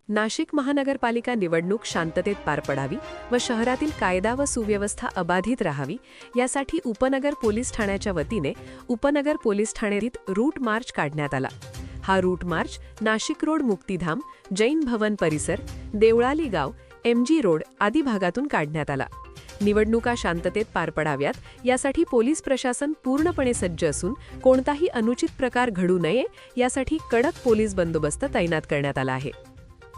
नाशिक महानगरपालिका निवडणूक शांततेत पार पडावी व शहरातील कायदा व सुव्यवस्था अबाधित राहावी यासाठी उपनगर पोलीस ठाण्याच्या वतीने उपनगर पोलीस ठाण्यात रूट मार्च काढण्यात आला। हा रूट मार्च नाशिक रोड, मुक्तिधाम, जैन भवन परिसर, देवळाली गाव, MG रोड आदी भागातून काढण्यात आला। निवडणुका शांततेत पार पडाव्यात यासाठी पोलीस प्रशासन पूर्णपणे सज्ज असून कोणताही अनुचित प्रकार घडू नये यासाठी कडक पोलीस बंदोबस्त तैनात करण्यात आला आहे।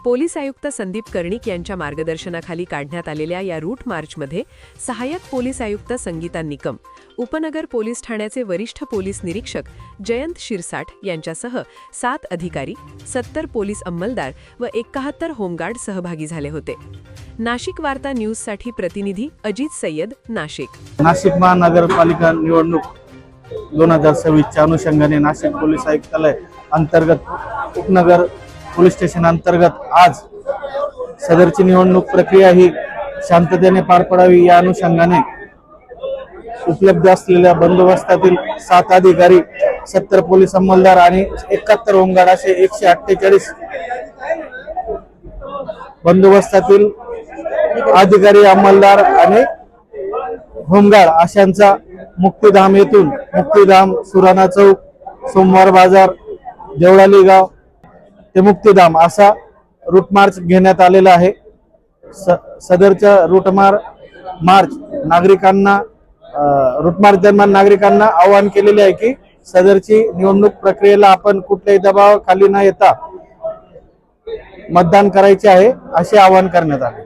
पोलीस आयुक्त संदीप कर्णिक यांच्या मार्गदर्शनाखाली काढण्यात आलेल्या या रूट मार्चमध्ये सहाय्यक पोलीस आयुक्त संगीता निकम, उपनगर पोलीस ठाण्याचे वरिष्ठ पोलीस निरीक्षक जयंत शिरसाट यांच्यासह 7 अधिकारी, 70 पोलीस अंमलदार व 71 होमगार्ड सहभागी झाले होते। नाशिक वार्ता न्यूजसाठी प्रतिनिधी अजित सय्यद, नाशिक। नाशिक महानगरपालिका निवडणूक 2026च्या अनुषंगाने नाशिक पोलीस आयुक्तालय अंतर्गत उपनगर पोलीस स्टेशन अंतर्गत आज सदरची निवडणूक प्रक्रिया ही शांततेने पार पडावी या अनुषंगाने उपलब्ध असलेल्या बंदोबस्तातील 7 अधिकारी, 70 पोलीस अंमलदार आणि 71 होमगार्ड असे 148 बंदोबस्तातील अधिकारी, अंमलदार आणि होमगार्ड अशांचा मुक्तिधाम येथून मुक्तिधाम, सुराणा चौक, सोमवार बाजार, देवळाली गाव ते मुक्तिधाम असा रूट मार्च घेण्यात आलेला आहे। सदरच्या रूट मार्च नागरिकांना दरम्यान नागरिकांना आवाहन केलेले आहे की सदरची निवडणूक प्रक्रियेला आपण कुठल्याही दबावाखाली न येता मतदान करायचे आहे असे आवाहन करण्यात आले।